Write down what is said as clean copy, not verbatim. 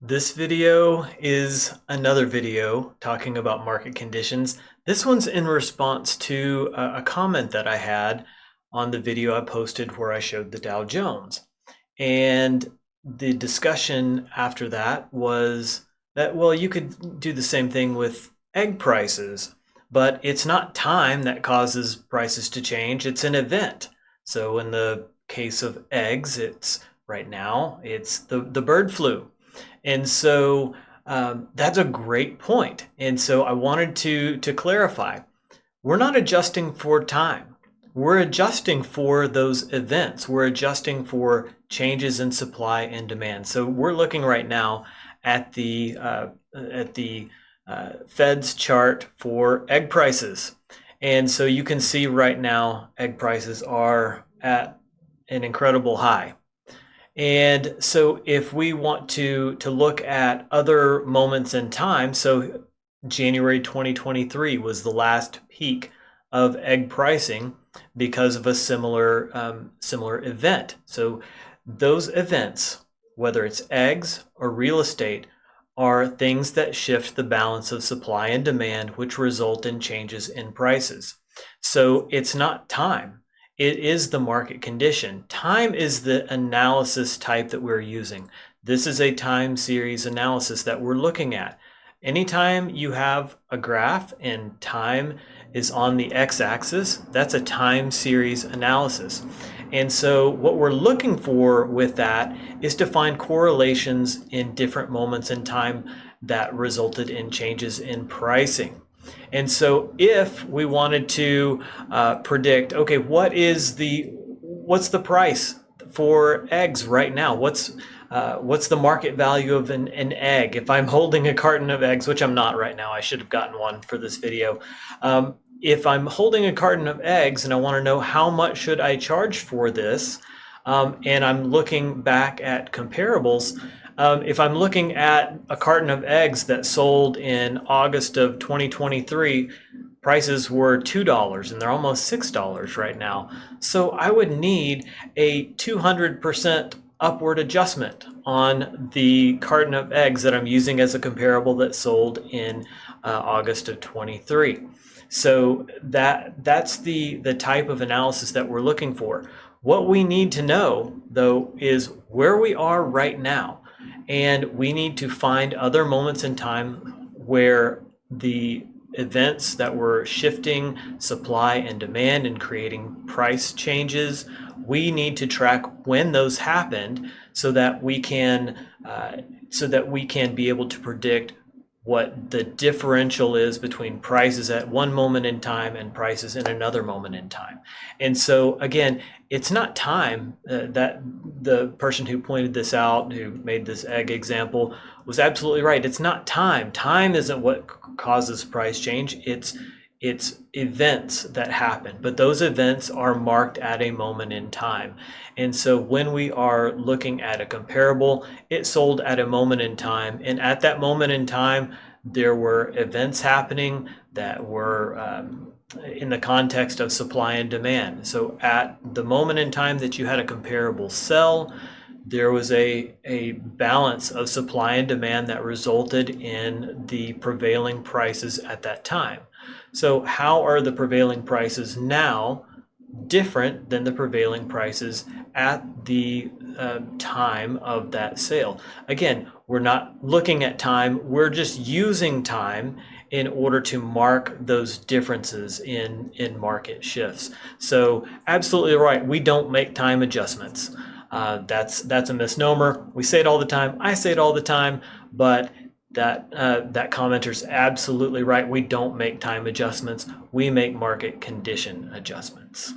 This video is another video talking about market conditions. This one's in response to a comment that I had on the video I posted where I showed the Dow Jones. And the discussion after that was that, well, you could do the same thing with egg prices, but it's not time that causes prices to change, it's an event. So in the case of eggs, it's right now, it's the bird flu. And so that's a great point. And so I wanted to clarify, we're not adjusting for time. We're adjusting for those events. We're adjusting for changes in supply and demand. So we're looking right now at the Fed's chart for egg prices. And so you can see right now egg prices are at an incredible high. And so if we want to look at other moments in time, so January 2023 was the last peak of egg pricing because of a similar event. So those events, whether it's eggs or real estate, are things that shift the balance of supply and demand, which result in changes in prices. So it's not time. It is the market condition. Time is the analysis type that we're using. This is a time series analysis that we're looking at. Anytime you have a graph and time is on the x-axis, that's a time series analysis. And so what we're looking for with that is to find correlations in different moments in time that resulted in changes in pricing. And so if we wanted to predict, okay, what's the price for eggs right now? What's the market value of an egg? If I'm holding a carton of eggs, which I'm not right now, I should have gotten one for this video. If I'm holding a carton of eggs and I want to know how much should I charge for this, and I'm looking back at comparables, if I'm looking at a carton of eggs that sold in August of 2023, prices were $2 and they're almost $6 right now. So I would need a 200% upward adjustment on the carton of eggs that I'm using as a comparable that sold in August of 23. So that's the type of analysis that we're looking for. What we need to know, though, is where we are right now. And we need to find other moments in time where the events that were shifting supply and demand and creating price changes, we need to track when those happened so that we can be able to predict what the differential is between prices at one moment in time and prices in another moment in time. And so again, it's not time. That the person who pointed this out, who made this egg example, was absolutely right. It's not time. Time isn't what causes price change. It's events that happen, but those events are marked at a moment in time. And so when we are looking at a comparable, it sold at a moment in time, and at that moment in time there were events happening that were in the context of supply and demand. So at the moment in time that you had a comparable sell, there was a balance of supply and demand that resulted in the prevailing prices at that time. So how are the prevailing prices now different than the prevailing prices at the time of that sale? Again, we're not looking at time, we're just using time in order to mark those differences in market shifts. So absolutely right, we don't make time adjustments. That's a misnomer. We say it all the time, I say it all the time, but that commenter's absolutely right. We don't make time adjustments. We make market condition adjustments.